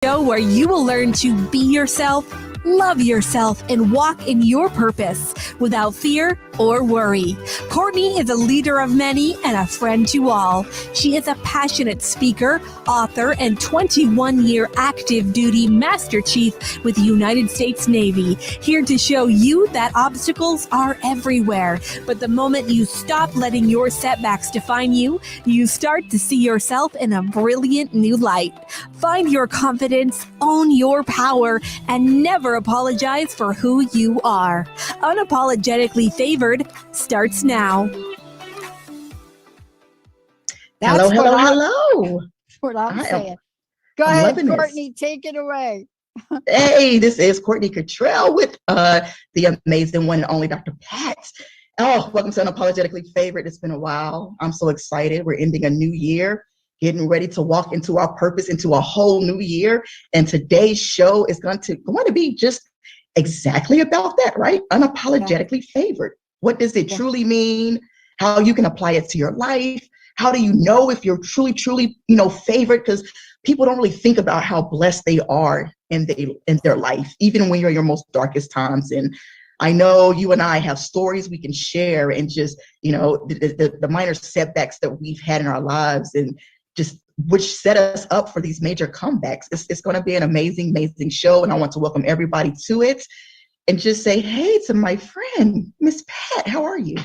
Show where you will learn to be yourself, love yourself, and walk in your purpose without fear or worry. Courtney is a leader of many and a friend to all. She is a passionate speaker, author, and 21-year active duty Master Chief with the United States Navy, here to show you that obstacles are everywhere. But the moment you stop letting your setbacks define you, you start to see yourself in a brilliant new light. Find your confidence, own your power, and never apologize for who you are. Unapologetically Favored starts now. Hello. That's what I'm saying. Go ahead, Courtney, take it away. Hey, this is Courtney Kittrell with the amazing one and only Dr. Pat. Oh, welcome to Unapologetically Favored. It's been a while. I'm so excited. We're ending a new year, getting ready to walk into our purpose, into a whole new year. And today's show is going to be just exactly about that, right? Unapologetically favored. What does it truly mean? How you can apply it to your life? How do you know if you're truly, favored? Because people don't really think about how blessed they are in their life, even when you're in your most darkest times. And I know you and I have stories we can share, and just, the minor setbacks that we've had in our lives, and just which set us up for these major comebacks. It's going to be an amazing, amazing show. And I want to welcome everybody to it and just say, hey, to my friend, Miss Pat, how are you?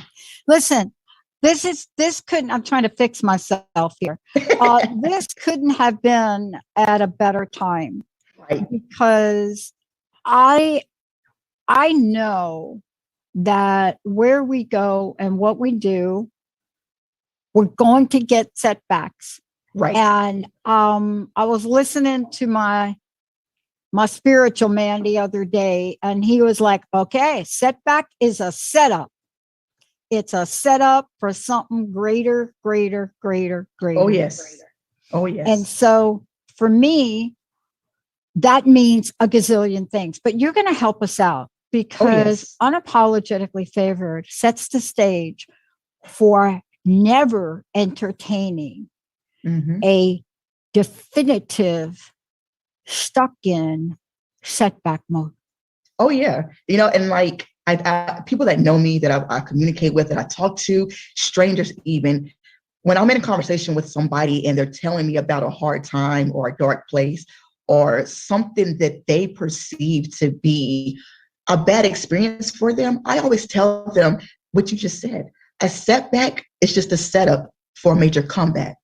Listen, this couldn't, I'm trying to fix myself here. This couldn't have been at a better time. Right. Because I know that where we go and what we do, we're going to get setbacks. Right. And I was listening to my spiritual man the other day, and he was like, okay, setback is a setup. It's a setup for something greater. Oh, yes. Oh, yes. And so for me, that means a gazillion things. But you're going to help us out, because Unapologetically Favored sets the stage for never entertaining a definitive stuck in setback mode. Oh, yeah. And like I people that know me, that I communicate with, that I talk to, strangers even, when I'm in a conversation with somebody and they're telling me about a hard time or a dark place or something that they perceive to be a bad experience for them, I always tell them what you just said. A setback is just a setup for a major comeback.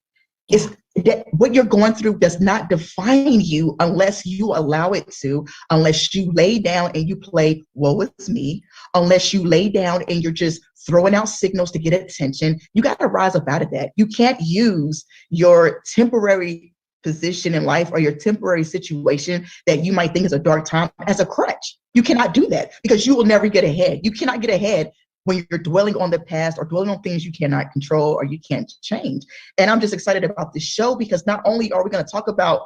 It's that what you're going through does not define you unless you allow it to, unless you lay down and you play, woe is me, unless you lay down and you're just throwing out signals to get attention. You got to rise up out of that. You can't use your temporary position in life or your temporary situation that you might think is a dark time as a crutch. You cannot do that, because you will never get ahead. You cannot get ahead when you're dwelling on the past or dwelling on things you cannot control or you can't change. And I'm just excited about this show, because not only are we going to talk about,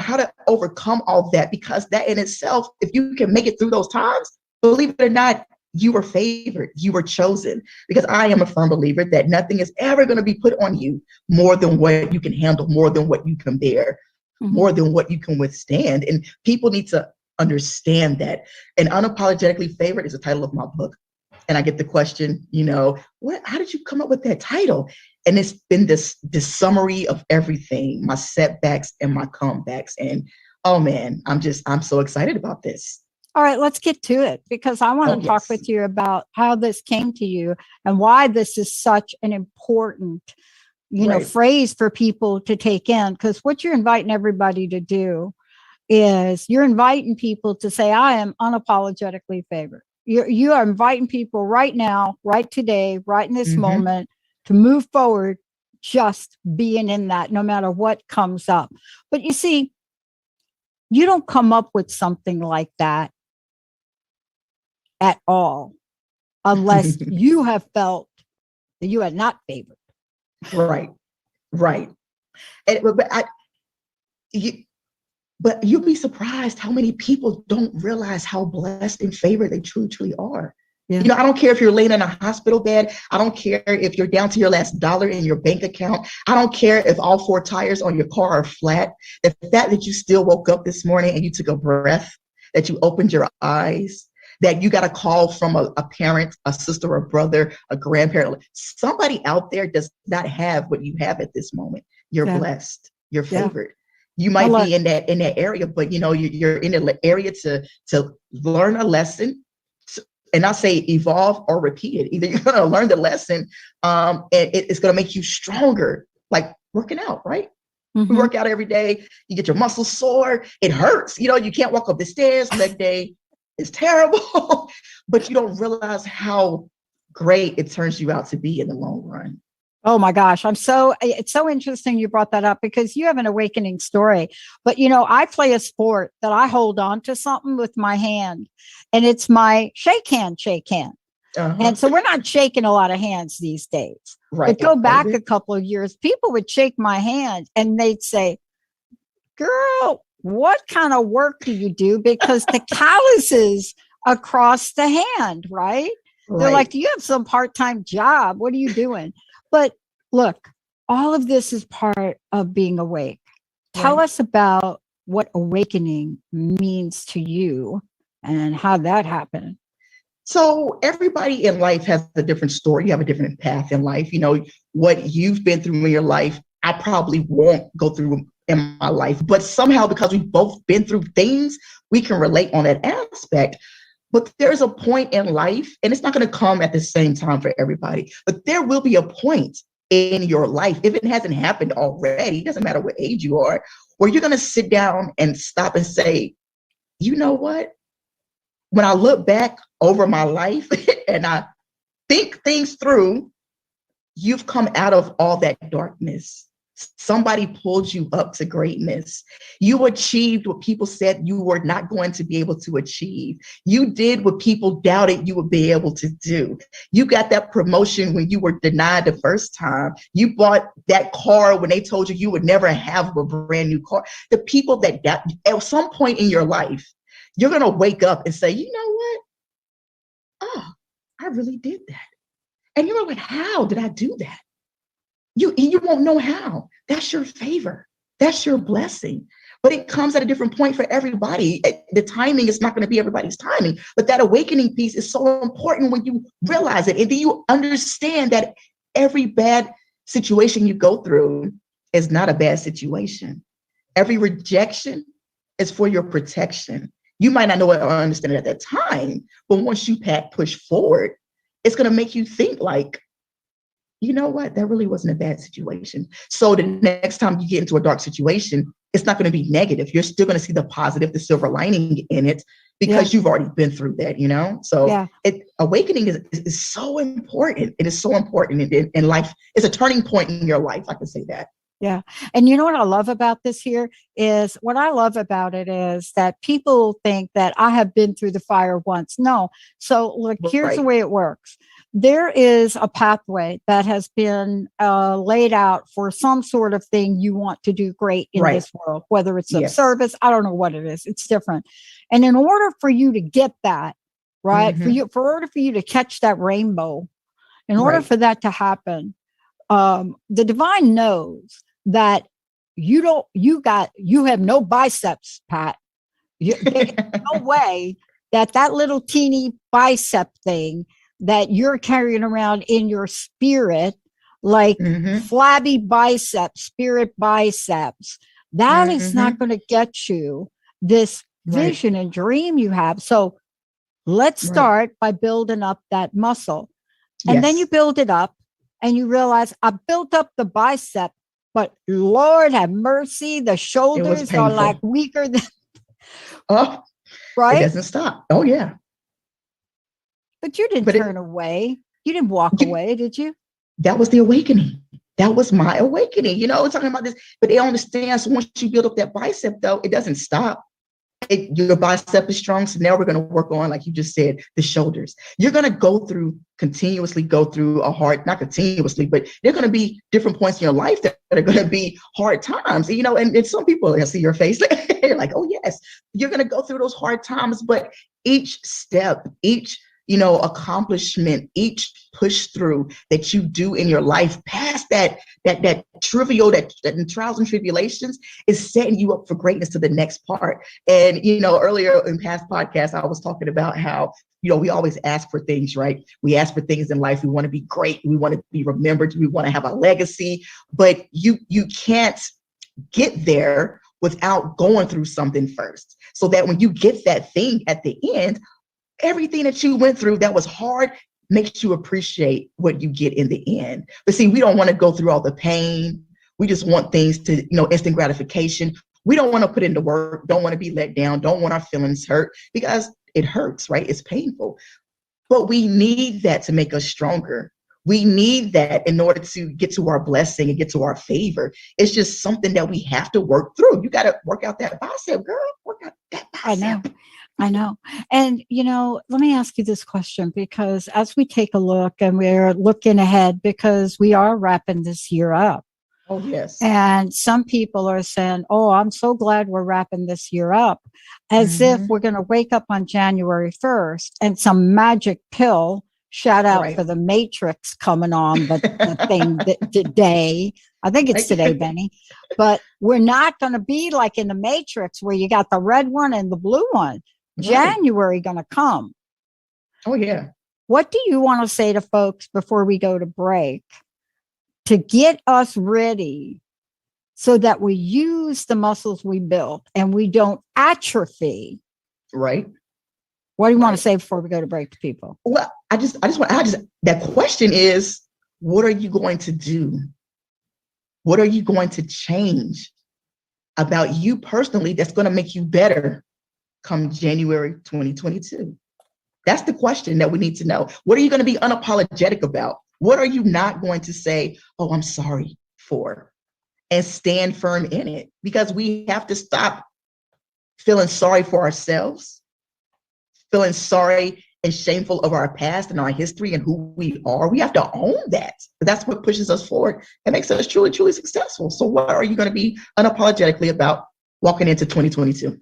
how to overcome all that, because that in itself, if you can make it through those times, believe it or not, you were favored, you were chosen. Because I am a firm believer that nothing is ever going to be put on you more than what you can handle, more than what you can bear, more than what you can withstand. And people need to understand that. And Unapologetically Favored is the title of my book. And I get the question, how did you come up with that title? And it's been this summary of everything, my setbacks and my comebacks. And oh man, I'm so excited about this. All right, let's get to it, because I want to talk with you about how this came to you and why this is such an important, phrase for people to take in. Because what you're inviting everybody to do is you're inviting people to say, I am unapologetically favored. You are inviting people right now, right today, right in this moment, to move forward, just being in that, no matter what comes up. But you see, you don't come up with something like that at all unless you have felt that you are not favored. Right. But you'll be surprised how many people don't realize how blessed and favored they truly, truly are. You know, I don't care if you're laying in a hospital bed. I don't care if you're down to your last dollar in your bank account. I don't care if all 4 tires on your car are flat. The fact that you still woke up this morning and you took a breath, that you opened your eyes, that you got a call from a parent, a sister, a brother, a grandparent. Somebody out there does not have what you have at this moment. You're blessed. You're favored. You might be in that area, but you know, you're in an area to learn a lesson. And I say evolve or repeat it. Either you're going to learn the lesson and it's going to make you stronger, like working out, right? You work out every day, you get your muscles sore, it hurts. You know, you can't walk up the stairs, leg day is terrible, but you don't realize how great it turns you out to be in the long run. Oh my gosh. It's so interesting you brought that up because you have an awakening story. But, you know, I play a sport that I hold on to something with my hand and it's my shake hand. And so we're not shaking a lot of hands these days. Right. But go back a couple of years, people would shake my hand and they'd say, girl, what kind of work do you do? Because the calluses across the hand, right? They're like, do you have some part-time job? What are you doing? But look, all of this is part of being awake. Tell us about what awakening means to you and how that happened. So everybody in life has a different story. You have a different path in life. You know, what you've been through in your life, I probably won't go through in my life. But somehow, because we've both been through things, we can relate on that aspect. But there's a point in life, and it's not going to come at the same time for everybody, but there will be a point in your life, if it hasn't happened already, it doesn't matter what age you are, where you're going to sit down and stop and say, you know what? When I look back over my life and I think things through, you've come out of all that darkness. Somebody pulled you up to greatness. You achieved what people said you were not going to be able to achieve. You did what people doubted you would be able to do. You got that promotion when you were denied the first time. You bought that car when they told you you would never have a brand new car. The people that at some point in your life, you're going to wake up and say, you know what? Oh, I really did that. And you're like, how did I do that? You won't know how. That's your favor. That's your blessing. But it comes at a different point for everybody. The timing is not going to be everybody's timing. But that awakening piece is so important when you realize it. And then you understand that every bad situation you go through is not a bad situation. Every rejection is for your protection. You might not know it or understand it at that time, but once you push forward, it's going to make you think like, you know what? That really wasn't a bad situation. So the next time you get into a dark situation, it's not going to be negative. You're still going to see the positive, the silver lining in it because you've already been through that, you know? So awakening is so important. It is so important in life. It's a turning point in your life. I can say that. Yeah. And you know what I love about this here is what I love about it is that people think that I have been through the fire once. No. So look, here's the way it works. There is a pathway that has been laid out for some sort of thing you want to do great in this world, whether it's of service. I don't know what it is. It's different. And in order for you to get that, right, in order for you to catch that rainbow, in order for that to happen, the divine knows that you have no biceps, Pat. There's no way that little teeny bicep thing that you're carrying around in your spirit, like flabby biceps, spirit biceps, that is not going to get you this vision and dream you have. So let's start by building up that muscle. And then you build it up and you realize I built up the bicep, but Lord have mercy, the shoulders are like weaker than it doesn't stop. Oh yeah. But you didn't turn away. You didn't walk away, did you? That was the awakening. That was my awakening. You know, talking about this, but they don't understand. So once you build up that bicep, though, it doesn't stop. Your bicep is strong. So now we're going to work on, like you just said, the shoulders. You're going to continuously go through not continuously, but there are going to be different points in your life that are going to be hard times, you know, and some people, I see your face, you're like, oh yes, you're going to go through those hard times, but each step, accomplishment, each push through that you do in your life past that trivial, that trials and tribulations is setting you up for greatness to the next part. And, earlier in past podcasts, I was talking about how, we always ask for things, right? We ask for things in life. We want to be great. We want to be remembered. We want to have a legacy, but you can't get there without going through something first. So that when you get that thing at the end, everything that you went through that was hard makes you appreciate what you get in the end. But see, we don't want to go through all the pain. We just want things to, instant gratification. We don't want to put in the work, don't want to be let down, don't want our feelings hurt, because it hurts, right? It's painful. But we need that to make us stronger. We need that in order to get to our blessing and get to our favor. It's just something that we have to work through. You got to work out that bicep, girl. Work out that bicep. I know. And, let me ask you this question, because as we take a look and we're looking ahead, because we are wrapping this year up. Oh, yes. And some people are saying, oh, I'm so glad we're wrapping this year up, as if we're going to wake up on January 1st and some magic pill, shout out for the Matrix coming on the thing today. I think it's today, Benny. But we're not going to be like in the Matrix where you got the red one and the blue one. Right. January going to come. Oh, yeah. What do you want to say to folks before we go to break to get us ready so that we use the muscles we built and we don't atrophy? Right. What do you want to say before we go to break to people? Well, that question is, what are you going to do? What are you going to change about you personally that's going to make you better come January 2022? That's the question that we need to know. What are you going to be unapologetic about? What are you not going to say, oh, I'm sorry for, and stand firm in it? Because we have to stop feeling sorry for ourselves, feeling sorry and shameful of our past and our history and who we are. We have to own that. That's what pushes us forward and makes us truly, truly successful. So what are you going to be unapologetically about walking into 2022?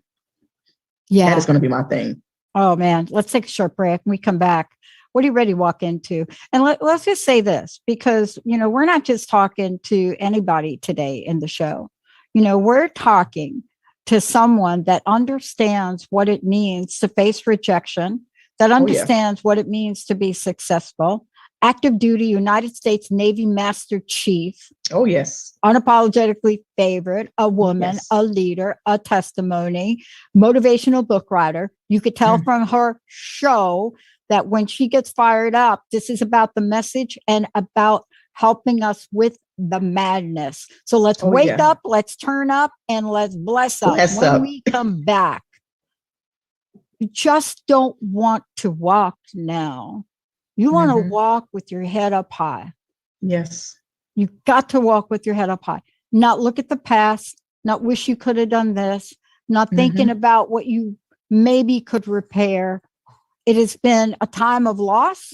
Yeah. That is going to be my thing. Oh, man. Let's take a short break. When we come back, what are you ready to walk into? And let's just say this, because, we're not just talking to anybody today in the show. We're talking to someone that understands what it means to face rejection, that understands what it means to be successful, active duty United States Navy Master Chief. Oh, yes. Unapologetically favored, a woman, a leader, a testimony, motivational book writer. You could tell from her show that when she gets fired up, this is about the message and about helping us with the madness. So let's wake up, let's turn up, and let's bless up. When we come back, you just don't want to walk now. You want to walk with your head up high. Yes. You got to walk with your head up high. Not look at the past, not wish you could have done this, not thinking about what you maybe could repair. It has been a time of loss,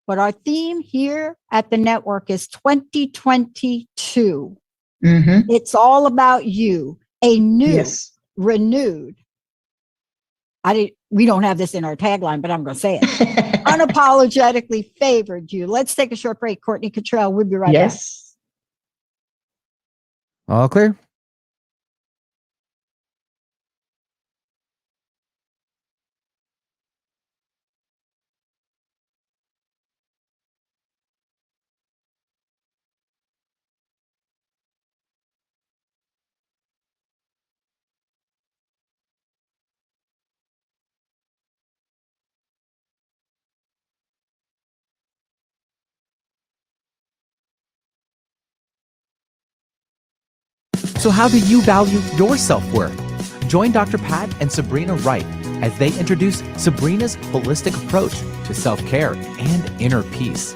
but our theme here at the network is 2022. It's all about you, a new, renewed. We don't have this in our tagline, but I'm going to say it. Unapologetically favored you. Let's take a short break. Courtney Kittrell, we'll be right back. All clear? So how do you value your self-worth? Join Dr. Pat and Sabrina Wright as they introduce Sabrina's holistic approach to self-care and inner peace.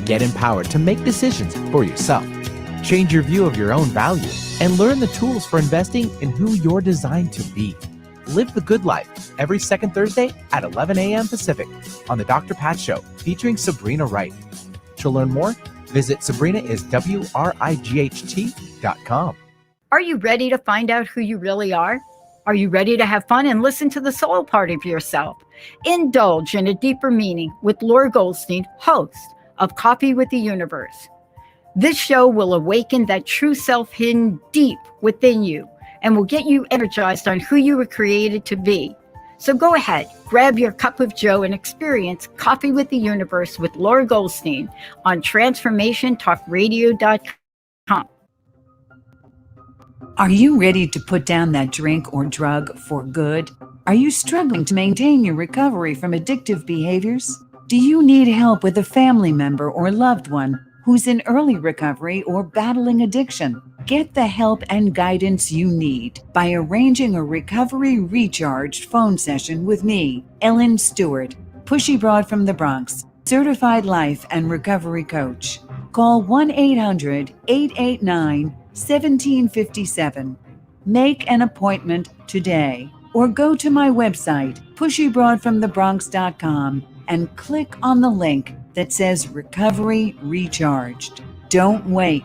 Get empowered to make decisions for yourself. Change your view of your own value and learn the tools for investing in who you're designed to be. Live the Good Life every second Thursday at 11 a.m. Pacific on The Dr. Pat Show featuring Sabrina Wright. To learn more, visit SabrinaIsWright.com. Are you ready to find out who you really are? Are you ready to have fun and listen to the soul part of yourself? Indulge in a deeper meaning with Laura Goldstein, host of Coffee with the Universe. This show will awaken that true self hidden deep within you and will get you energized on who you were created to be. So go ahead, grab your cup of joe and experience Coffee with the Universe with Laura Goldstein on transformationtalkradio.com. Are you ready to put down that drink or drug for good? Are you struggling to maintain your recovery from addictive behaviors? Do you need help with a family member or loved one who's in early recovery or battling addiction? Get the help and guidance you need by arranging a recovery recharged phone session with me, Ellen Stewart, Pushy Broad from the Bronx, certified life and recovery coach. Call 1-800-889-1757. Make an appointment today or go to my website, pushybroadfromthebronx.com, and click on the link that says Recovery Recharged. Don't wait.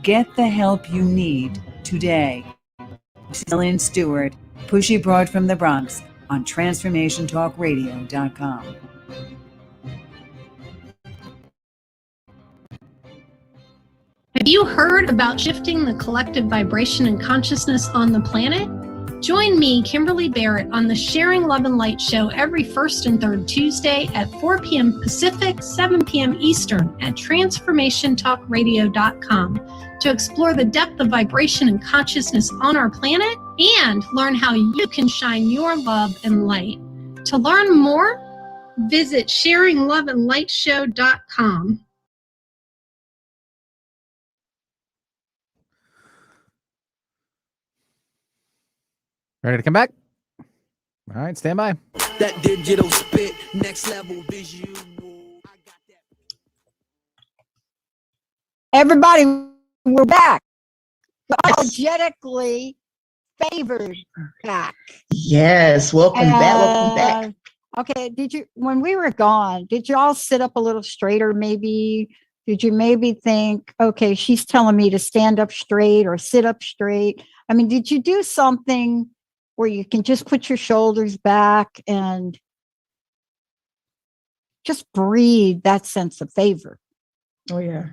Get the help you need today. Ellen Stewart, Pushy Broad from the Bronx on transformationtalkradio.com. Have you heard about shifting the collective vibration and consciousness on the planet? Join me, Kimberly Barrett, on the Sharing Love and Light show every first and third Tuesday at 4 p.m. Pacific, 7 p.m. Eastern at transformationtalkradio.com to explore the depth of vibration and consciousness on our planet and learn how you can shine your love and light. To learn more, visit sharingloveandlightshow.com. Ready to come back? All right, stand by. That digital spit, next level visual. Everybody, we're back. Unapologetically favored back. Yes, welcome back. Okay, when we were gone, did you all sit up a little straighter maybe? Did you maybe think, okay, she's telling me to stand up straight or sit up straight? I mean, did you do something where you can just put your shoulders back and just breathe that sense of favor? Oh, yeah.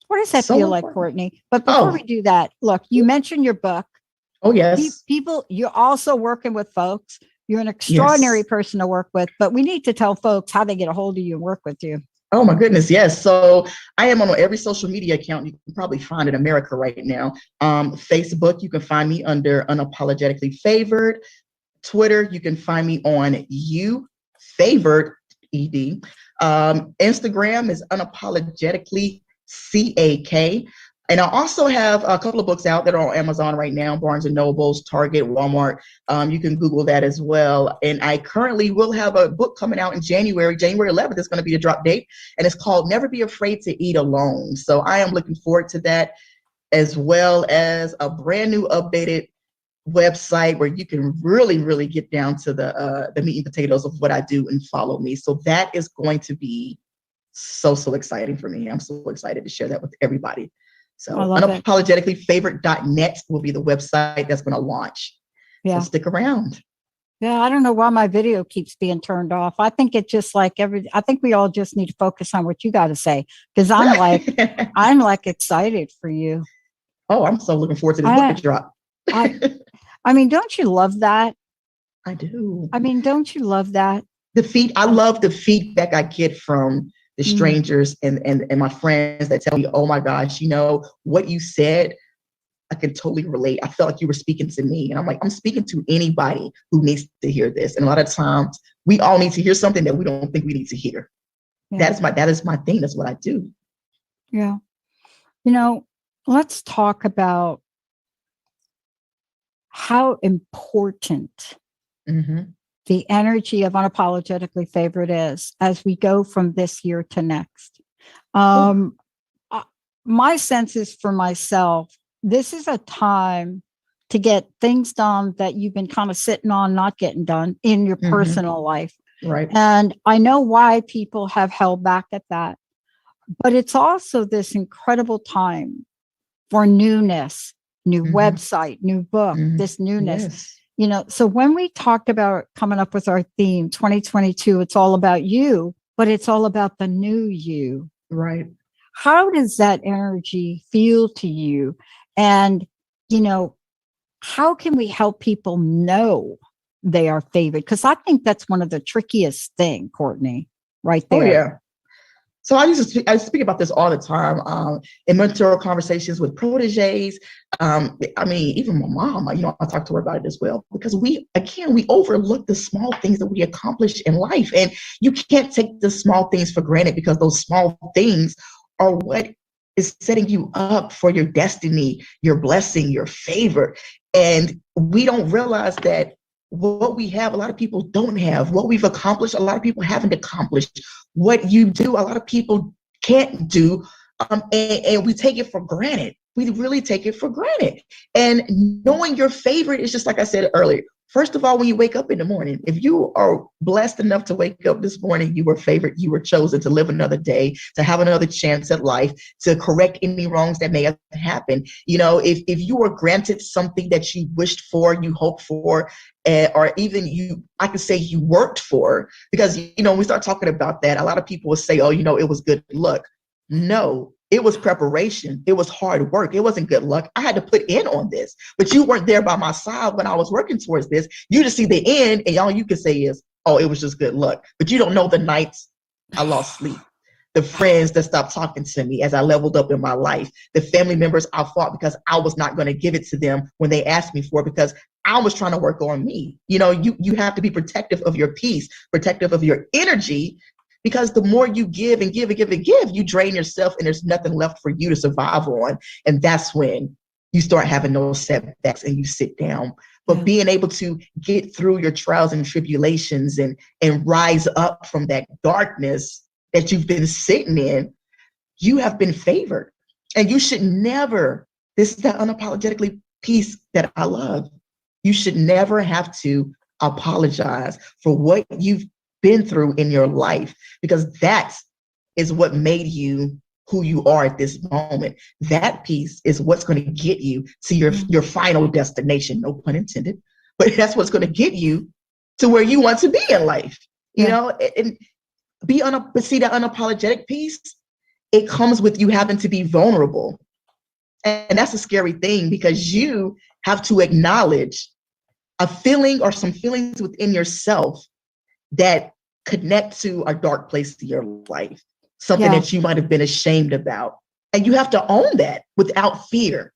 What does that So feel like, important. Courtney? But before we do that, look, you mentioned your book. Oh, yes. People, you're also working with folks. You're an extraordinary person to work with, but we need to tell folks how they get a hold of you and work with you. Oh my goodness, yes. So I am on every social media account you can probably find in America right now. Facebook, you can find me under Unapologetically Favored. Twitter, you can find me on Favored ED. Instagram is Unapologetically CAK. And I also have a couple of books out that are on Amazon right now, Barnes & Nobles, Target, Walmart. You can Google that as well. And I currently will have a book coming out in January 11th is going to be the drop date. And it's called Never Be Afraid to Eat Alone. So I am looking forward to that, as well as a brand new updated website where you can really, really get down to the meat and potatoes of what I do and follow me. So that is going to be so exciting for me. I'm so excited to share that with everybody. So unapologeticallyfavored.net will be the website that's going to launch. Yeah. So stick around. Yeah, I don't know why my video keeps being turned off. I think it's just like I think we all just need to focus on what you got to say, because I'm like excited for you. Oh, I'm so looking forward to this book to drop. I mean, don't you love that? I do. I mean, don't you love that? I love the feedback I get from the strangers and my friends that tell me, oh my gosh, what you said, I can totally relate. I felt like you were speaking to me. And I'm like, I'm speaking to anybody who needs to hear this. And a lot of times we all need to hear something that we don't think we need to hear. Yeah. That is my thing. That's what I do. Yeah. Let's talk about how important the energy of Unapologetically Favored is as we go from this year to next. My sense is for myself, this is a time to get things done that you've been kind of sitting on, not getting done in your personal life. Right. And I know why people have held back at that, but it's also this incredible time for newness, new website, new book, this newness. Yes. So when we talked about coming up with our theme 2022, it's all about you, but it's all about the new you. Right. How does that energy feel to you? And, how can we help people know they are favored? Because I think that's one of the trickiest thing, Courtney, right there. Oh, yeah. So I speak about this all the time in mentor conversations with proteges. Even my mom, I talk to her about it as well, because we overlook the small things that we accomplish in life. And you can't take the small things for granted, because those small things are what is setting you up for your destiny, your blessing, your favor. And we don't realize that what we have, a lot of people don't have. What we've accomplished, a lot of people haven't accomplished. What you do, a lot of people can't do. And we take it for granted. We really take it for granted. And knowing your favorite is just like I said earlier. First of all, when you wake up in the morning, if you are blessed enough to wake up this morning, you were favored, you were chosen to live another day, to have another chance at life, to correct any wrongs that may have happened. If you were granted something that you wished for, you hoped for, or even I could say you worked for, because, when we start talking about that, a lot of people will say, oh, it was good luck. No, it was preparation. It was hard work. It wasn't good luck. I had to put in on this, but you weren't there by my side when I was working towards this. You just see the end, and all you can say is, oh, it was just good luck. But you don't know the nights I lost sleep, the friends that stopped talking to me as I leveled up in my life, the family members I fought because I was not going to give it to them when they asked me for it, because I was trying to work on me. You have to be protective of your peace, protective of your energy, because the more you give and give and give and give, you drain yourself, and there's nothing left for you to survive on. And that's when you start having those setbacks and you sit down. But being able to get through your trials and tribulations and rise up from that darkness that you've been sitting in, you have been favored. And you should never, this is that unapologetically piece that I love. You should never have to apologize for what you've been through in your life, because that is what made you who you are at this moment. That piece is what's going to get you to your final destination, no pun intended, but that's what's going to get you to where you want to be in life. And but see, that unapologetic piece, it comes with you having to be vulnerable. And that's a scary thing, because you have to acknowledge a feeling or some feelings within yourself that connect to a dark place in your life, something that you might have been ashamed about. And you have to own that without fear.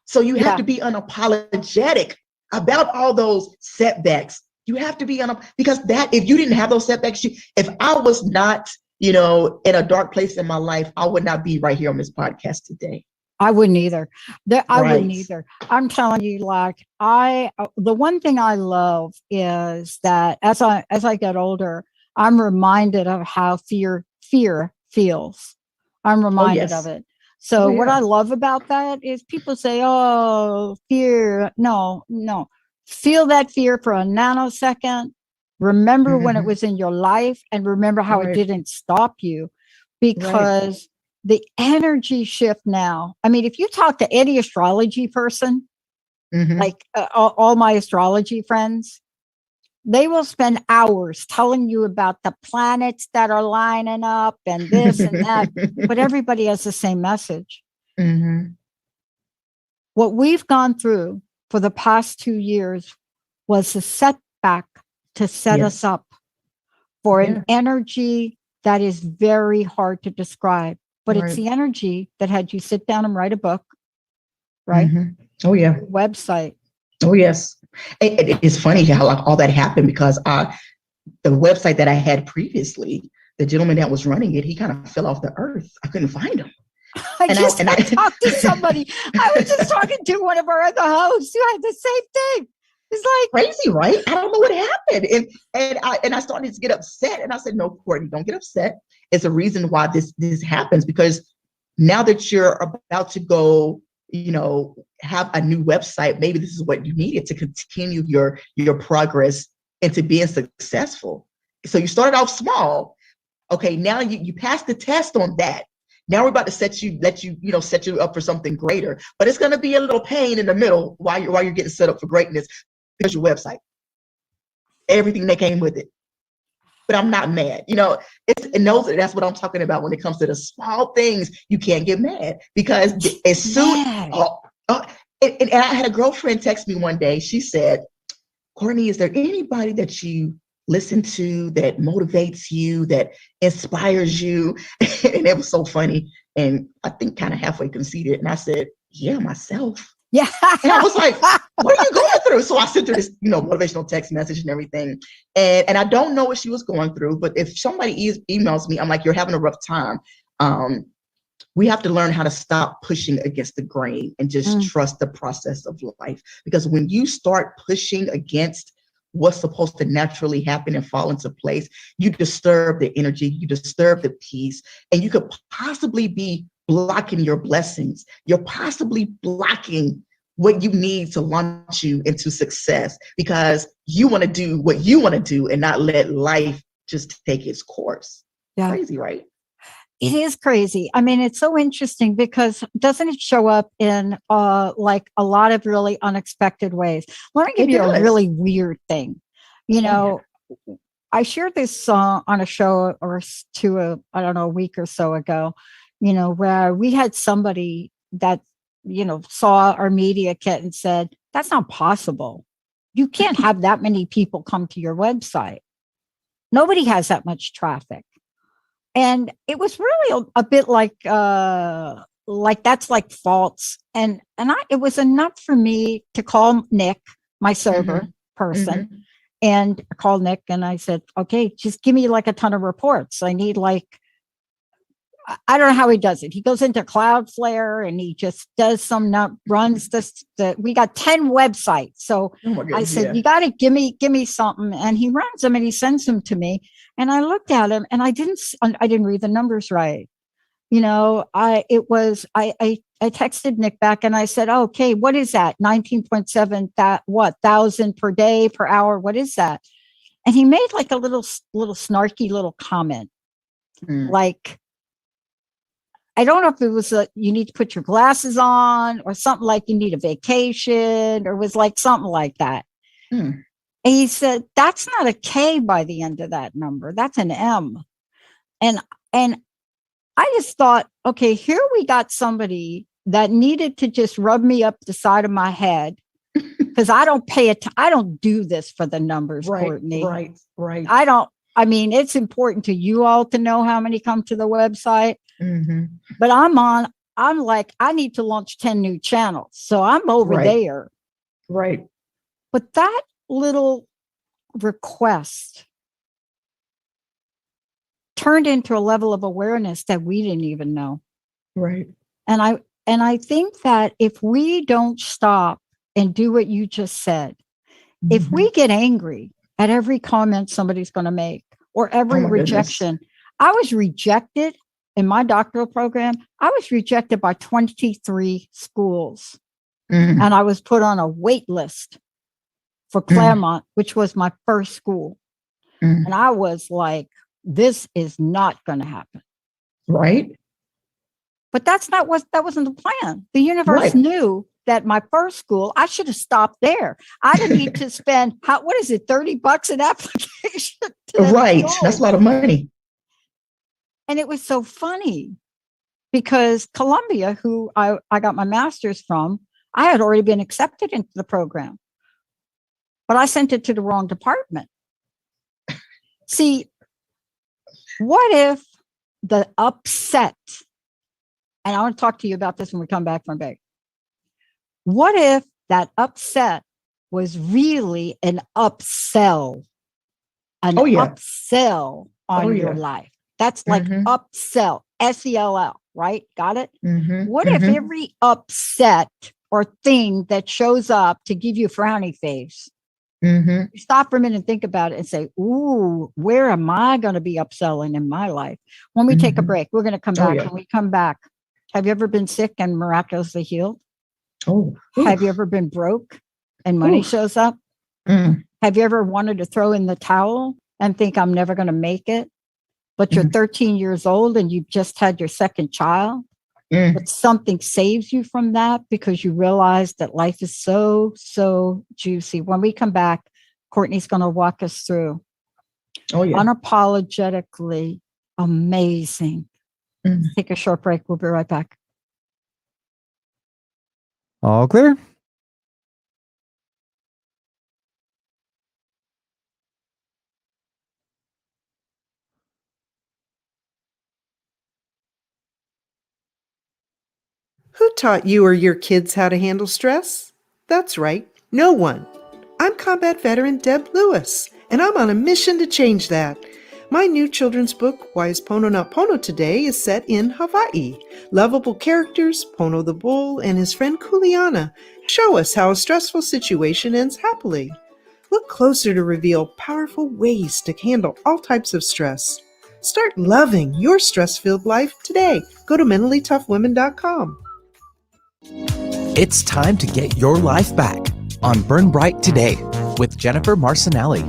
So you have to be unapologetic about all those setbacks. You have to be because if you didn't have those setbacks, if I was not, in a dark place in my life, I would not be right here on this podcast today. I wouldn't either. Wouldn't either. I'm telling you, the one thing I love is that as I get older, I'm reminded of how fear feels. I'm reminded of it. So what I love about that is people say, oh, fear. No. Feel that fear for a nanosecond. Remember when it was in your life, and remember how it didn't stop you, because the energy shift now. I mean, if you talk to any astrology person, like all my astrology friends, they will spend hours telling you about the planets that are lining up and this and that, but everybody has the same message. What we've gone through for the past 2 years was a setback to set us up for an energy that is very hard to describe. But it's the energy that had you sit down and write a book, right? Oh, yeah. Website. Oh, yes. It's funny how all that happened, because the website that I had previously, the gentleman that was running it, he kind of fell off the earth. I couldn't find him. I talked to somebody. I was just talking to one of our other hosts who had the same thing. It's like crazy, right? I don't know what happened. And I started to get upset. And I said, no, Courtney, don't get upset. It's a reason why this happens, because now that you're about to go, have a new website, maybe this is what you needed to continue your progress into being successful. So you started off small. Okay, now you passed the test on that. Now we're about to set you up for something greater. But it's going to be a little pain in the middle while you're getting set up for greatness. Here's your website. Everything that came with it. But I'm not mad. That's what I'm talking about when it comes to the small things. You can't get mad because as soon and I had a girlfriend text me one day. She said, Courtney, is there anybody that you listen to that motivates you, that inspires you? And it was so funny. And I think kind of halfway conceited. And I said, yeah, myself. Yeah. And I was like, what are you going through? So I sent her this, motivational text message and everything. And I don't know what she was going through, but if somebody emails me, I'm like, you're having a rough time. We have to learn how to stop pushing against the grain and just trust the process of life. Because when you start pushing against what's supposed to naturally happen and fall into place, you disturb the energy, you disturb the peace, and you could possibly be blocking your blessings. You're possibly blocking what you need to launch you into success because you want to do what you want to do and not let life just take its course. Yeah. Crazy, right? It is crazy. I mean, it's so interesting because doesn't it show up in like a lot of really unexpected ways? Let me give you a really weird thing. I shared this on a show or a week or so ago, where we had somebody that, saw our media kit and said, that's not possible. You can't have that many people come to your website. Nobody has that much traffic. And it was really a bit like that's like false. And it was enough for me to call Nick, my server person, and I called Nick and I said, okay, just give me like a ton of reports. I need I don't know how he does it. He goes into Cloudflare and he just does runs this. We got 10 websites. So I said, you got to give me something. And he runs them and he sends them to me. And I looked at him and I didn't read the numbers right. I texted Nick back and I said, okay, what is that? 19.7, thousand per day, per hour. What is that? And he made like a little snarky little comment. Like, I don't know if it was you need to put your glasses on or something like you need a vacation or was like something like that. And he said, that's not a K by the end of that number. That's an M. And I just thought, okay, here we got somebody that needed to just rub me up the side of my head because I don't I don't do this for the numbers, Courtney. Right. It's important to you all to know how many come to the website. But I'm like, I need to launch 10 new channels. So I'm over there. Right. But that little request turned into a level of awareness that we didn't even know. Right. And I think that if we don't stop and do what you just said, if we get angry at every comment somebody's going to make or every rejection, I was rejected in my doctoral program. I was rejected by 23 schools and I was put on a wait list for Claremont, which was my first school. And I was like, this is not going to happen. Right. But that wasn't the plan. The universe knew that my first school, I should have stopped there. I didn't need to spend, what is it, $30 an application? Right. That's a lot of money. And it was so funny because Columbia, who I got my master's from, I had already been accepted into the program, but I sent it to the wrong department. See, what if the upset, and I want to talk to you about this when we come back from break. What if that upset was really an upsell? Upsell on your life. That's like upsell, SELL, right? Got it? What if every upset or thing that shows up to give you a frowny face, you stop for a minute and think about it and say, ooh, where am I going to be upselling in my life? When we take a break, we're going to come back. When we come back, have you ever been sick and miraculously healed? Have you ever been broke and money shows up? Have you ever wanted to throw in the towel and think I'm never going to make it? But you're 13 years old and you've just had your second child. but something saves you from that because you realize that life is so, so juicy. When we come back, Courtney's going to walk us through Unapologetically amazing. Take a short break. We'll be right back. All clear? Who taught you or your kids how to handle stress? That's right, no one. I'm combat veteran Deb Lewis, and I'm on a mission to change that. My new children's book, Why is Pono Not Pono Today, is set in Hawaii. Lovable characters, Pono the bull and his friend Kuleana, show us how a stressful situation ends happily. Look closer to reveal powerful ways to handle all types of stress. Start loving your stress-filled life today. Go to mentallytoughwomen.com. It's time to get your life back on Burn Bright Today with Jennifer Marcinelli.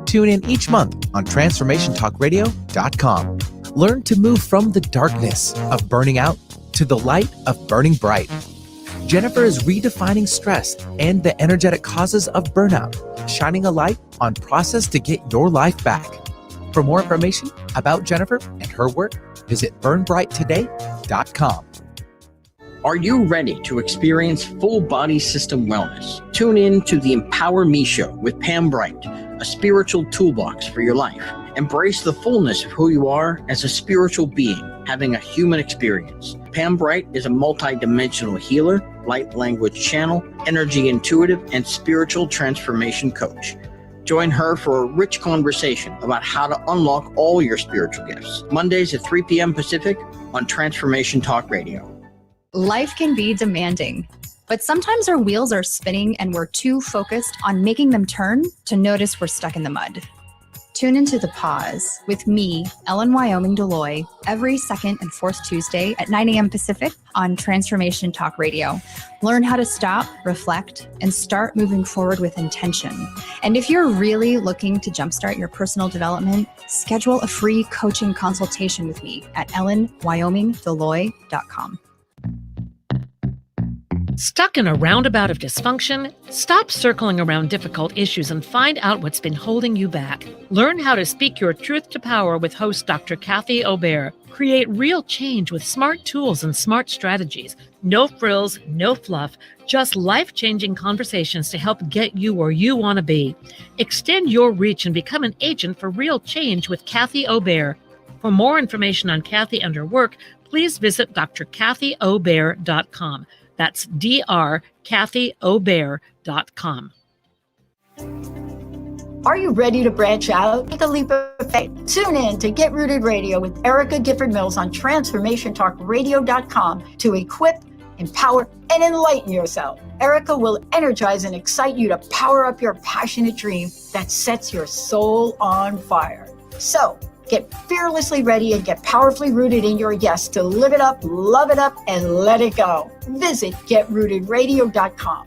Tune in each month on TransformationTalkRadio.com. Learn to move from the darkness of burning out to the light of burning bright. Jennifer is redefining stress and the energetic causes of burnout, shining a light on process to get your life back. For more information about Jennifer and her work, visit burnbrighttoday.com. Are you ready to experience full body system wellness? Tune in to the Empower Me Show with Pam Bright, a spiritual toolbox for your life. Embrace the fullness of who you are as a spiritual being, having a human experience. Pam Bright is a multidimensional healer, light language channel, energy intuitive, and spiritual transformation coach. Join her for a rich conversation about how to unlock all your spiritual gifts. Mondays at 3 p.m. Pacific on Transformation Talk Radio. Life can be demanding, but sometimes our wheels are spinning and we're too focused on making them turn to notice we're stuck in the mud. Tune into The Pause with me, Ellen Wyoming Deloy, every second and fourth Tuesday at 9 a.m. Pacific on Transformation Talk Radio. Learn how to stop, reflect, and start moving forward with intention. And if you're really looking to jumpstart your personal development, schedule a free coaching consultation with me at ellenwyomingdeloy.com. Stuck in a roundabout of dysfunction? Stop circling around difficult issues and find out what's been holding you back. Learn how to speak your truth to power with host Dr. Kathy Obear. Create real change with smart tools and smart strategies. No frills, no fluff, just life-changing conversations to help get you where you want to be. Extend your reach and become an agent for real change with Kathy Obear. For more information on Kathy and her work, please visit drkathyobear.com. That's drkathyobear.com. Are you ready to branch out? Take a leap of faith. Tune in to Get Rooted Radio with Erica Gifford Mills on TransformationTalkRadio.com to equip, empower, and enlighten yourself. Erica will energize and excite you to power up your passionate dream that sets your soul on fire. So, get fearlessly ready and get powerfully rooted in your yes to live it up, love it up, and let it go. Visit GetRootedRadio.com.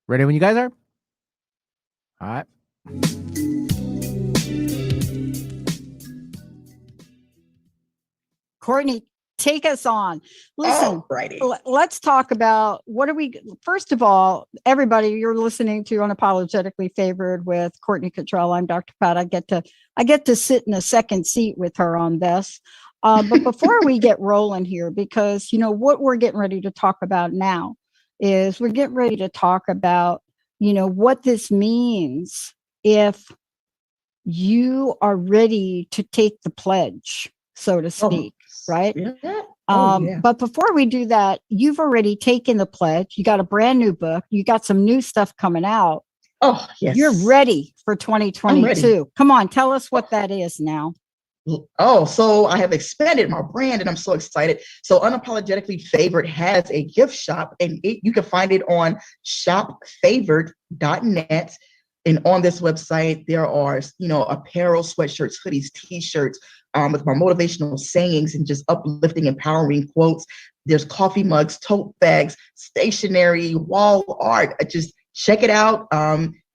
Ready when you guys are? All right. Courtney, take us on. Listen, let's talk about first of all, everybody, you're listening to Unapologetically Favored with Courtney Kittrell. I'm Dr. Pat. I get to sit in a second seat with her on this. But before we get rolling here, because what we're getting ready to talk about now is we're getting ready to talk about, what this means if you are ready to take the pledge, so to speak. Right? Yeah. But before we do that, you've already taken the pledge. You got a brand new book. You got some new stuff coming out. Oh, yes. You're ready for 2022. Come on, tell us what that is now. Oh, so I have expanded my brand and I'm so excited. So Unapologetically Favored has a gift shop and you can find it on shopfavored.net. And on this website, there are, apparel, sweatshirts, hoodies, t-shirts, with my motivational sayings and just uplifting, empowering quotes. There's coffee mugs, tote bags, stationery, wall art, just check it out.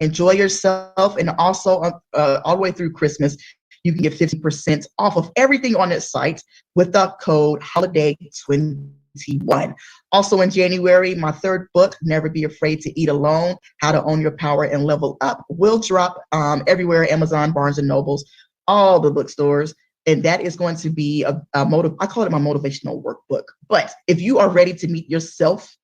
Enjoy yourself. And also all the way through Christmas, you can get 50% off of everything on this site with the code HOLIDAY21. Also in January, my third book, Never Be Afraid to Eat Alone, How to Own Your Power and Level Up, will drop everywhere, Amazon, Barnes & Nobles, all the bookstores. And that is going to be I call it my motivational workbook. But if you are ready to meet yourself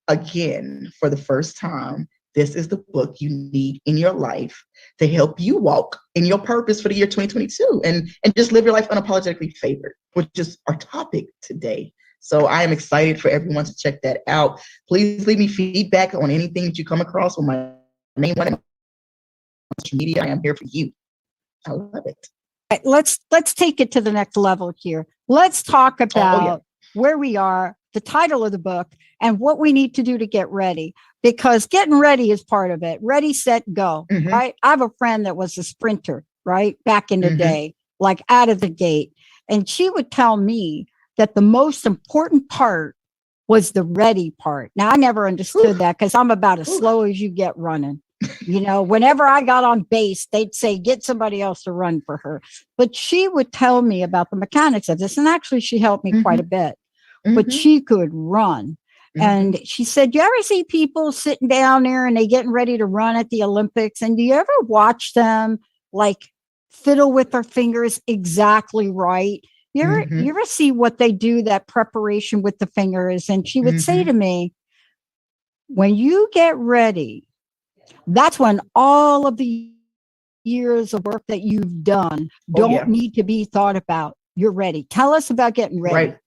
again for the first time, this is the book you need in your life to help you walk in your purpose for the year 2022 and just live your life unapologetically favored, which is our topic today. So I am excited for everyone to check that out. Please leave me feedback on anything that you come across with my name on it. Social media, I am here for you. I love it. Let's take it to the next level here. Let's talk about where we are, the title of the book, and what we need to do to get ready. Because getting ready is part of it. Ready, set, go. Right? I have a friend that was a sprinter, right? Back in the day, like out of the gate. And she would tell me that the most important part was the ready part. Now, I never understood that because I'm about as slow as you get running. You know, whenever I got on base, they'd say, get somebody else to run for her. But she would tell me about the mechanics of this. And actually, she helped me quite a bit. But she could run. And she said, you ever see people sitting down there and they getting ready to run at the Olympics? And do you ever watch them like fiddle with their fingers exactly right? You ever see what they do, that preparation with the fingers? And she would say to me, when you get ready, that's when all of the years of work that you've done don't need to be thought about. You're ready. Tell us about getting ready. Right.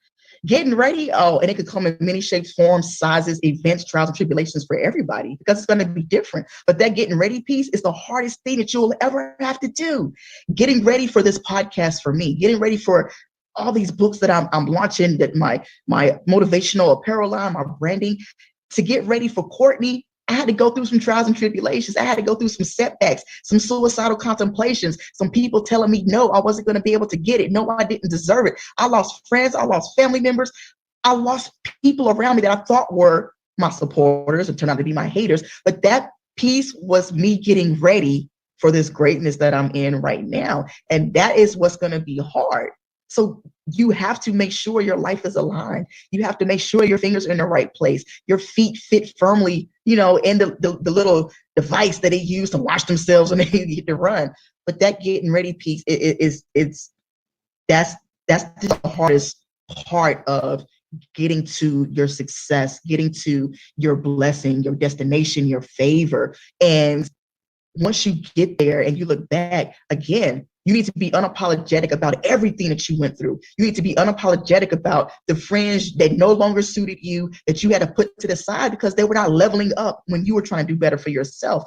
Getting ready, and it could come in many shapes, forms, sizes, events, trials, and tribulations for everybody because it's going to be different. But that getting ready piece is the hardest thing that you'll ever have to do. Getting ready for this podcast for me, getting ready for all these books that I'm launching, that my motivational apparel line, my branding, to get ready for Courtney. I had to go through some trials and tribulations. I had to go through some setbacks, some suicidal contemplations, some people telling me, no, I wasn't going to be able to get it. No, I didn't deserve it. I lost friends. I lost family members. I lost people around me that I thought were my supporters. It turned out to be my haters. But that piece was me getting ready for this greatness that I'm in right now. And that is what's going to be hard. So you have to make sure your life is aligned. You have to make sure your fingers are in the right place. Your feet fit firmly, in the little device that they use to wash themselves when they get to run. But that getting ready piece that's the hardest part of getting to your success, getting to your blessing, your destination, your favor. And once you get there and you look back again, you need to be unapologetic about everything that you went through. You need to be unapologetic about the friends that no longer suited you, that you had to put to the side because they were not leveling up when you were trying to do better for yourself.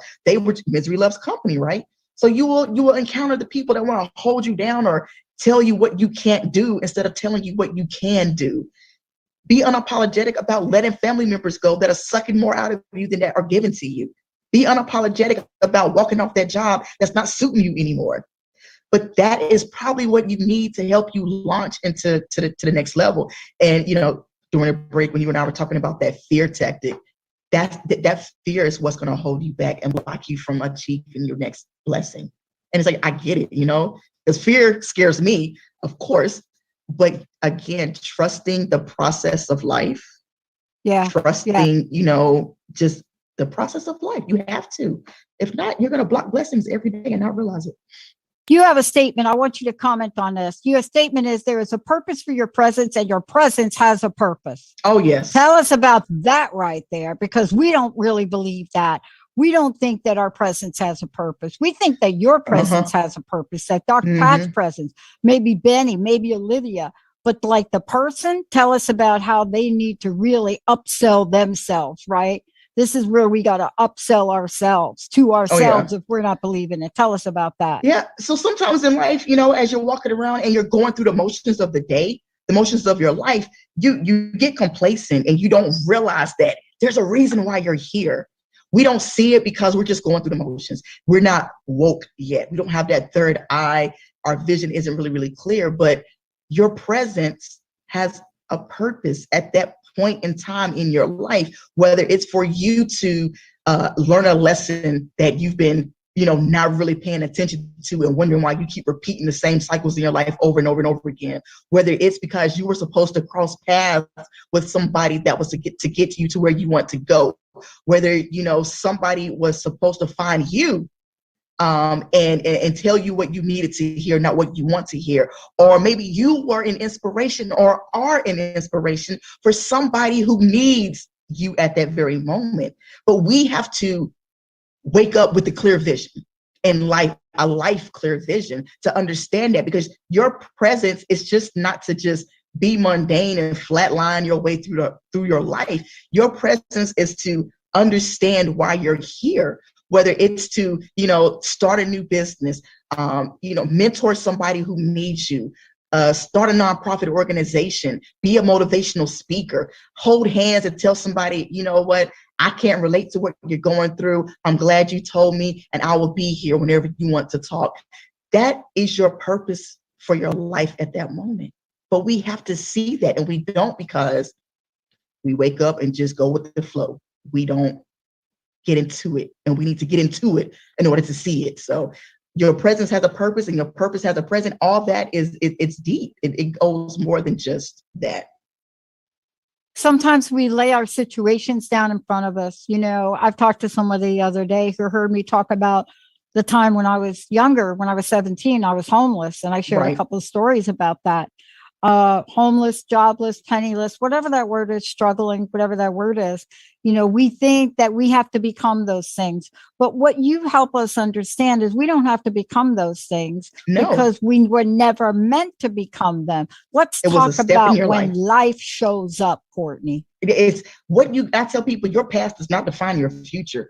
Misery loves company, right? So you will encounter the people that want to hold you down or tell you what you can't do instead of telling you what you can do. Be unapologetic about letting family members go that are sucking more out of you than that are given to you. Be unapologetic about walking off that job that's not suiting you anymore. But that is probably what you need to help you launch into the next level. And, during a break when you and I were talking about that fear tactic, that fear is what's going to hold you back and block you from achieving your next blessing. And it's like, I get it, because fear scares me, of course. But again, trusting the process of life. Yeah. Trusting, just the process of life. You have to. If not, you're going to block blessings every day and not realize it. You have a statement. I want you to comment on this. Your statement is there is a purpose for your presence and your presence has a purpose. Oh, yes. Tell us about that right there, because we don't really believe that. We don't think that our presence has a purpose. We think that your presence has a purpose, that Dr. Pat's presence, maybe Benny, maybe Olivia, but like the person, tell us about how they need to really upsell themselves, right? This is where we got to upsell ourselves to ourselves if we're not believing it. Tell us about that. Yeah. So sometimes in life, as you're walking around and you're going through the motions of the day, the motions of your life, you get complacent and you don't realize that there's a reason why you're here. We don't see it because we're just going through the motions. We're not woke yet. We don't have that third eye. Our vision isn't really, really clear, but your presence has a purpose at that point in time in your life, whether it's for you to learn a lesson that you've been, not really paying attention to and wondering why you keep repeating the same cycles in your life over and over and over again. Whether it's because you were supposed to cross paths with somebody that was to get you to where you want to go. Whether, somebody was supposed to find you and tell you what you needed to hear, not what you want to hear. Or maybe you were an inspiration or are an inspiration for somebody who needs you at that very moment. But we have to wake up with a clear vision in life, a life clear vision, to understand that, because your presence is just not to just be mundane and flatline your way through your life. Your presence is to understand why you're here, whether it's to, start a new business, mentor somebody who needs you, start a nonprofit organization, be a motivational speaker, hold hands and tell somebody, you know what, I can't relate to what you're going through. I'm glad you told me, and I will be here whenever you want to talk. That is your purpose for your life at that moment. But we have to see that, and we don't, because we wake up and just go with the flow. We don't get into it, and we need to get into it in order to see it. So your presence has a purpose, and your purpose has a present. All that it's deep. It goes more than just that. Sometimes we lay our situations down in front of us. I've talked to someone the other day who heard me talk about the time when I was younger, when I was 17, I was homeless. And I shared a couple of stories about that. Homeless, jobless, penniless, whatever that word is, struggling, whatever that word is, we think that we have to become those things. But what you help us understand is we don't have to become those things, because we were never meant to become them. Let's talk about when life shows up, Courtney. It's I tell people, your past does not define your future.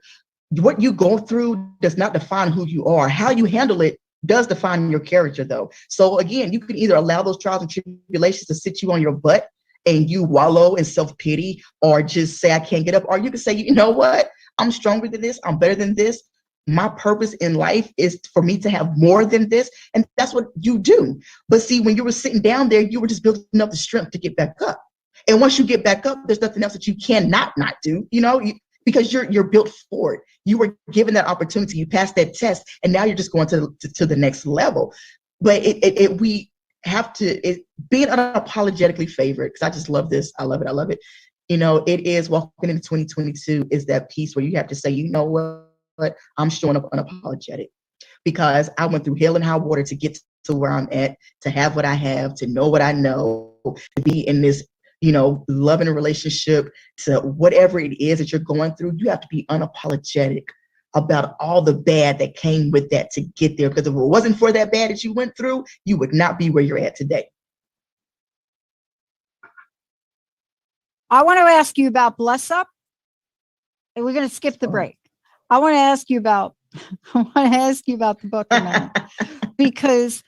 What you go through does not define who you are. How you handle it does define your character, though. So again, you can either allow those trials and tribulations to sit you on your butt and you wallow in self-pity, or just say, I can't get up. Or you can say, you know what? I'm stronger than this. I'm better than this. My purpose in life is for me to have more than this. And that's what you do. But see, when you were sitting down there, you were just building up the strength to get back up. And once you get back up, there's nothing else that you cannot not do, because you're built for it. You were given that opportunity. You passed that test, and now you're just going to the next level. But we have to being unapologetically favored, because I just love this. I love it. It is walking into 2022 is that piece where you have to say, you know what, I'm showing up unapologetic, because I went through hell and high water to get to where I'm at, to have what I have, to know what I know, to be in this loving a relationship, to whatever it is that you're going through. You have to be unapologetic about all the bad that came with that to get there. Because if it wasn't for that bad that you went through, you would not be where you're at today. I want to ask you about Bless Up, and we're going to skip the break. I want to ask you about the book now, because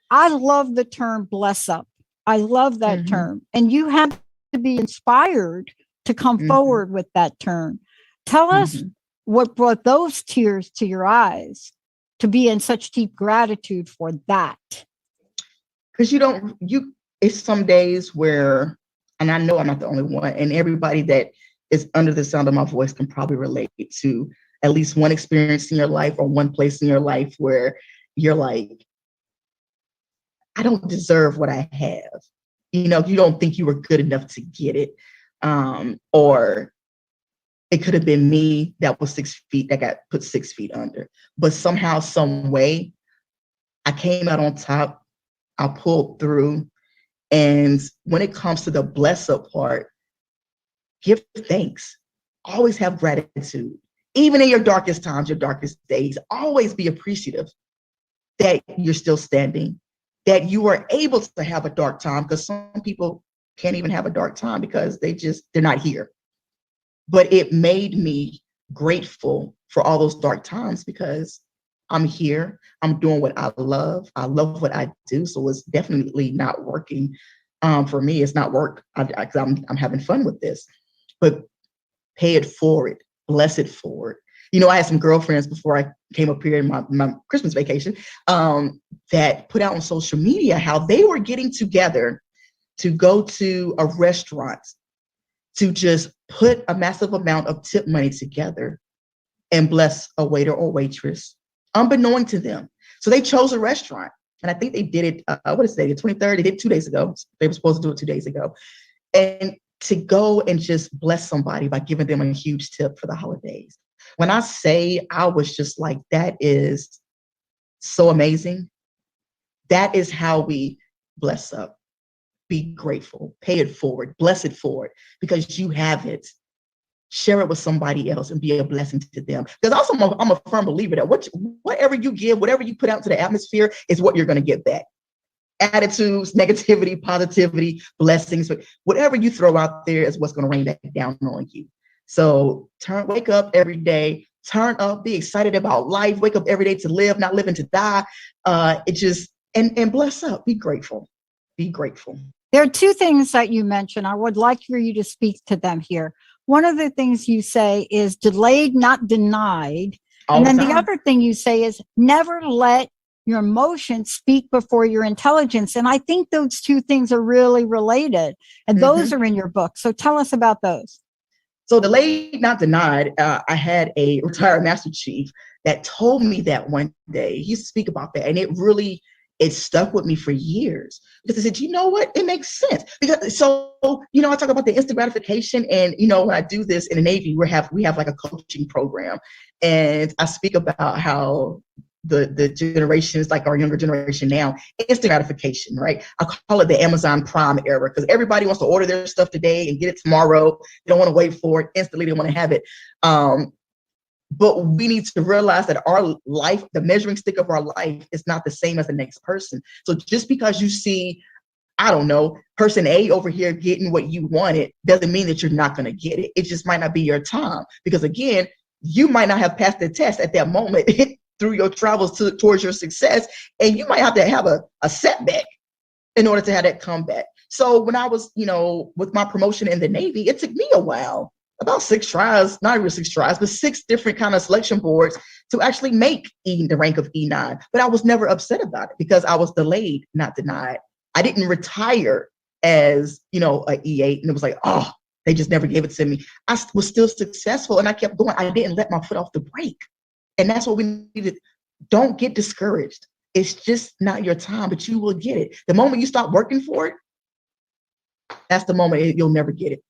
I love the term Bless Up. I love that term. And you have to be inspired to come forward with that term. Tell us what brought those tears to your eyes to be in such deep gratitude for that. Because it's some days where, and I know I'm not the only one, and everybody that is under the sound of my voice can probably relate to at least one experience in your life or one place in your life where you're like, I don't deserve what I have. You don't think you were good enough to get it. Or it could have been me that was 6 feet, that got put 6 feet under. But somehow, some way, I came out on top. I pulled through. And when it comes to the bless up part, give thanks. Always have gratitude. Even in your darkest times, your darkest days, always be appreciative that you're still standing, that you were able to have a dark time, because some people can't even have a dark time because they're not here. But it made me grateful for all those dark times, because I'm here. I'm doing what I love. I love what I do. So it's definitely not working. For me, it's not work. I'm having fun with this. But pay it forward. Bless it forward. I had some girlfriends before I came up here in my Christmas vacation that put out on social media how they were getting together to go to a restaurant to just put a massive amount of tip money together and bless a waiter or waitress, unbeknown to them. So they chose a restaurant. And I think they did it, what is it, the 23rd? They did it 2 days ago. They were supposed to do it 2 days ago. And to go and just bless somebody by giving them a huge tip for the holidays. When I say, I was just like, that is so amazing. That is how we bless up. Be grateful, pay it forward, bless it forward, because you have it. Share it with somebody else and be a blessing to them. Because also I'm a firm believer that whatever you give, whatever you put out into the atmosphere is what you're going to get back. Attitudes, negativity, positivity, blessings, whatever you throw out there is what's going to rain back down on you. So wake up every day, turn up, be excited about life, wake up every day to live, not living to die. And bless up, be grateful, be grateful. There are two things that you mentioned. I would like for you to speak to them here. One of the things you say is delayed, not denied. And then the other thing you say is never let your emotions speak before your intelligence. And I think those two things are really related. And those are in your book. So tell us about those. So delayed, not denied. I had a retired master chief that told me that one day. He used to speak about that. And it stuck with me for years, because I said, you know what? It makes sense. Because I talk about the instant gratification, and when I do this in the Navy, we have like a coaching program, and I speak about how the generations, like our younger generation now, instant gratification, right? I call it the Amazon Prime era, because everybody wants to order their stuff today and get it tomorrow. They don't want to wait for it instantly. They want to have it. But we need to realize that our life, the measuring stick of our life, is not the same as the next person. So just because you see, I don't know, person A over here getting what you wanted, doesn't mean that you're not going to get it. It just might not be your time. Because again, you might not have passed the test at that moment through your travels towards your success. And you might have to have a setback in order to have that comeback. So when I was, with my promotion in the Navy, it took me a while. About 6 tries, not even 6 tries, but 6 different kind of selection boards to actually make the rank of E9. But I was never upset about it, because I was delayed, not denied. I didn't retire as, a E8, and it was like, oh, they just never gave it to me. I was still successful, and I kept going. I didn't let my foot off the brake. And that's what we needed. Don't get discouraged. It's just not your time, but you will get it. The moment you stop working for it, that's the moment you'll never get it.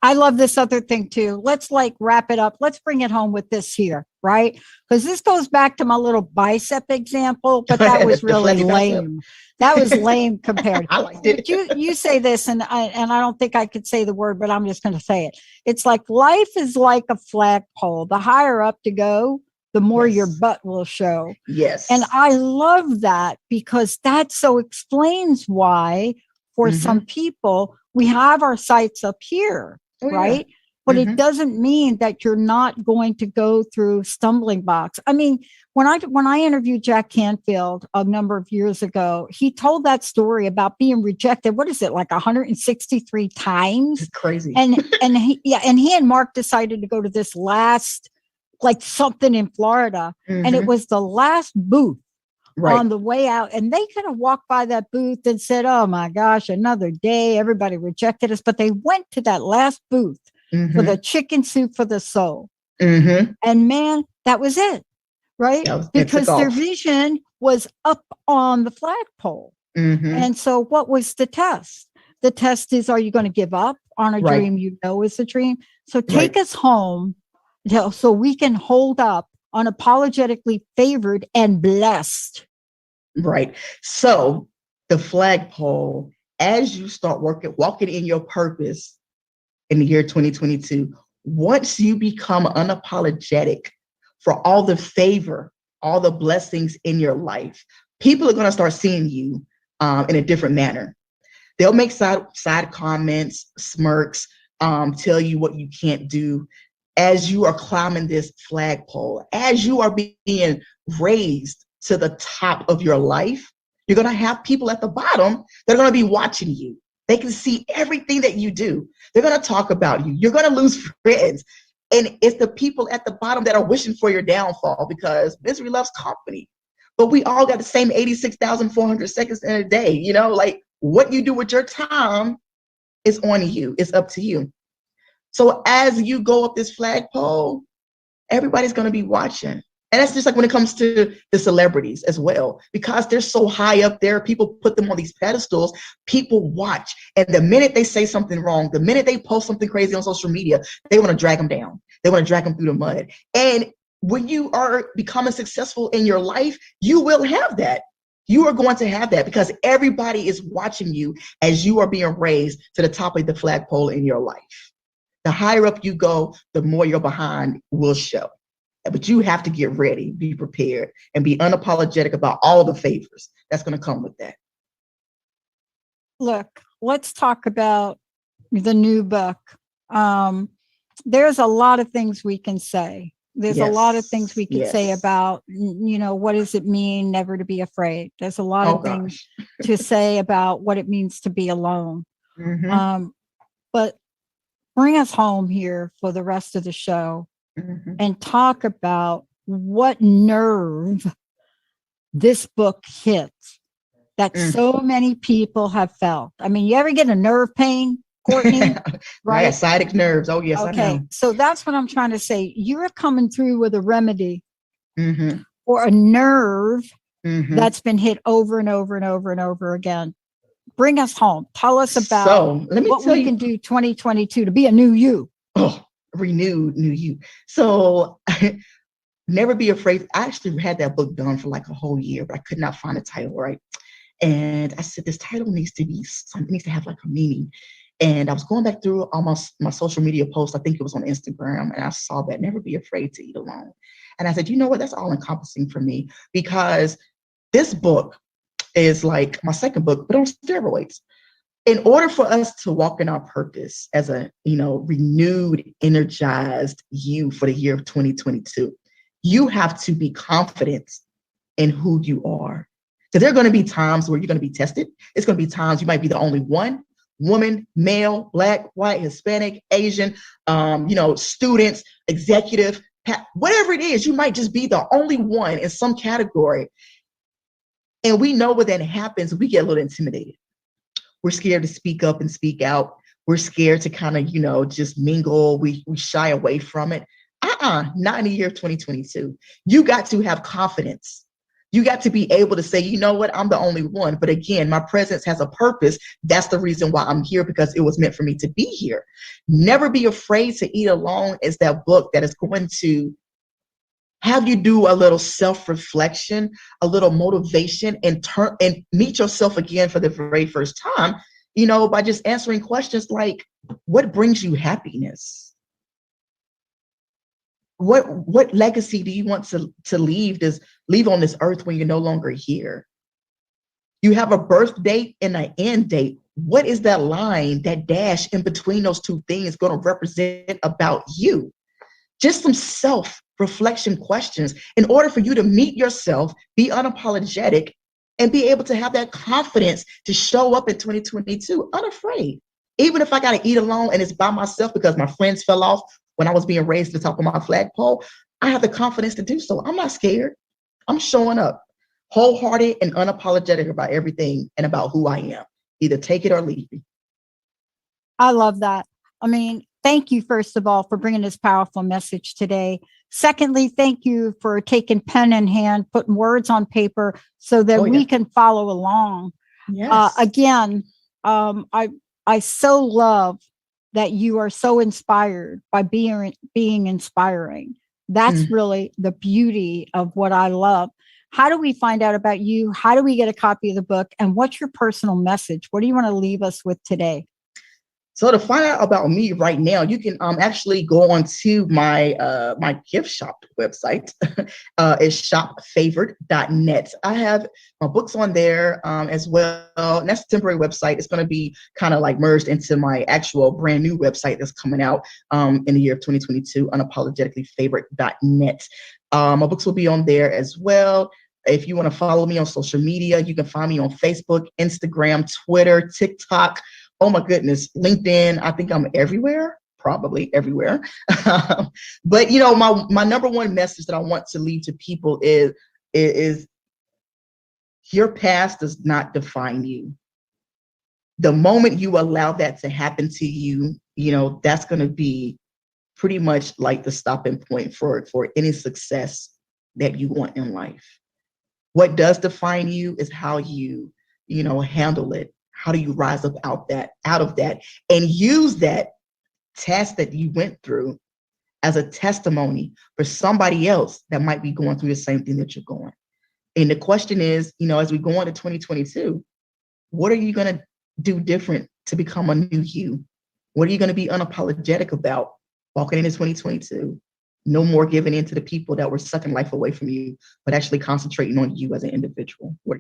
I love this other thing too. Let's wrap it up. Let's bring it home with this here, right? Because this goes back to my little bicep example, but that was really lame. That was lame compared. I liked it. You say this, and I don't think I could say the word, but I'm just going to say it. It's like life is like a flagpole. The higher up to go, the more your butt will show. Yes. And I love that, because that so explains why for some people, we have our sights up here, right? Yeah. But it doesn't mean that you're not going to go through stumbling blocks. I mean, when I interviewed Jack Canfield a number of years ago, he told that story about being rejected. What is it, like 163 times? It's crazy. And he and Mark decided to go to this last, like something in Florida, and it was the last booth. Right. On the way out, and they could have walked by that booth and said, oh my gosh, another day, everybody rejected us, but they went to that last booth for the chicken soup for the soul. And man, that was it, right? Because their vision was up on the flagpole. And so what was the test? The test is, are you going to give up on a dream you know is a dream? So take us home so we can hold up unapologetically favored and blessed. Right. So the flagpole, as you start walking in your purpose in the year 2022, once you become unapologetic for all the favor, all the blessings in your life, people are going to start seeing you in a different manner. They'll make side comments, smirks, tell you what you can't do. As you are climbing this flagpole, as you are being raised to the top of your life, you're going to have people at the bottom that are going to be watching you. They can see everything that you do. They're going to talk about you. You're going to lose friends. And it's the people at the bottom that are wishing for your downfall, because misery loves company. But we all got the same 86,400 seconds in a day. Like what you do with your time is on you. It's up to you. So as you go up this flagpole, everybody's going to be watching. And that's just like when it comes to the celebrities as well, because they're so high up there, people put them on these pedestals, people watch. And the minute they say something wrong, the minute they post something crazy on social media, they want to drag them down. They want to drag them through the mud. And when you are becoming successful in your life, you will have that. You are going to have that because everybody is watching you as you are being raised to the top of the flagpole in your life. The higher up you go, the more your behind will show. But you have to get ready, be prepared, and be unapologetic about all the favors that's going to come with that. Look, let's talk about the new book. There's a lot of things we can say. There's a lot of things we can say about, what does it mean never to be afraid? There's a lot of things to say about what it means to be alone. But bring us home here for the rest of the show. And talk about what nerve this book hits that so many people have felt. I mean, you ever get a nerve pain, Courtney? Right? Yeah, sciatic nerves. Oh, yes, okay. I know. So that's what I'm trying to say. You're coming through with a remedy for a nerve that's been hit over and over and over and over again. Bring us home. Tell us about what we can do 2022 to be a new you. Oh, renewed new you. So never be afraid. I actually had that book done for like a whole year, but I could not find a title, right? And I said, this title needs to be something, needs to have like a meaning. And I was going back through almost my social media posts. I think it was on Instagram. And I saw that, never be afraid to eat alone. And I said, you know what? That's all encompassing for me, because this book is like my second book, but on steroids. In order for us to walk in our purpose as a, renewed, energized you for the year of 2022, you have to be confident in who you are. So there are going to be times where you're going to be tested. It's going to be times you might be the only one, woman, male, Black, white, Hispanic, Asian, students, executive, whatever it is, you might just be the only one in some category. And we know when that happens, we get a little intimidated. We're scared to speak up and speak out. We're scared to kind of, just mingle. We shy away from it. Not in the year of 2022. You got to have confidence. You got to be able to say, you know what, I'm the only one. But again, my presence has a purpose. That's the reason why I'm here, because it was meant for me to be here. Never Be Afraid to Eat Alone is that book that is going to have you do a little self-reflection, a little motivation, and meet yourself again for the very first time, by just answering questions like, what brings you happiness? What legacy do you want to leave on this earth when you're no longer here? You have a birth date and an end date. What is that line, that dash in between those two things going to represent about you? Just some self-reflection questions in order for you to meet yourself, be unapologetic, and be able to have that confidence to show up in 2022 unafraid. Even if I got to eat alone and it's by myself because my friends fell off when I was being raised to the top of my flagpole, I have the confidence to do so. I'm not scared. I'm showing up wholehearted and unapologetic about everything and about who I am. Either take it or leave me. I love that. I mean, thank you, first of all, for bringing this powerful message today. Secondly, thank you for taking pen in hand, putting words on paper so that we can follow along. Yes. Again, I so love that you are so inspired by being inspiring. That's really the beauty of what I love. How do we find out about you? How do we get a copy of the book? And what's your personal message? What do you want to leave us with today? So to find out about me right now, you can actually go on to my gift shop website. It's shopfavored.net. I have my books on there as well. And that's a temporary website. It's going to be kind of like merged into my actual brand new website that's coming out in the year of 2022, unapologeticallyfavored.net. My books will be on there as well. If you want to follow me on social media, you can find me on Facebook, Instagram, Twitter, TikTok. Oh my goodness, LinkedIn. I think I'm everywhere, probably everywhere. But my number one message that I want to leave to people is your past does not define you. The moment you allow that to happen to you, that's going to be pretty much like the stopping point for any success that you want in life. What does define you is how you handle it. How do you rise up out of that and use that test that you went through as a testimony for somebody else that might be going through the same thing that you're going. And the question is, as we go into 2022, what are you going to do different to become a new you? What are you going to be unapologetic about walking into 2022? No more giving in to the people that were sucking life away from you, but actually concentrating on you as an individual. What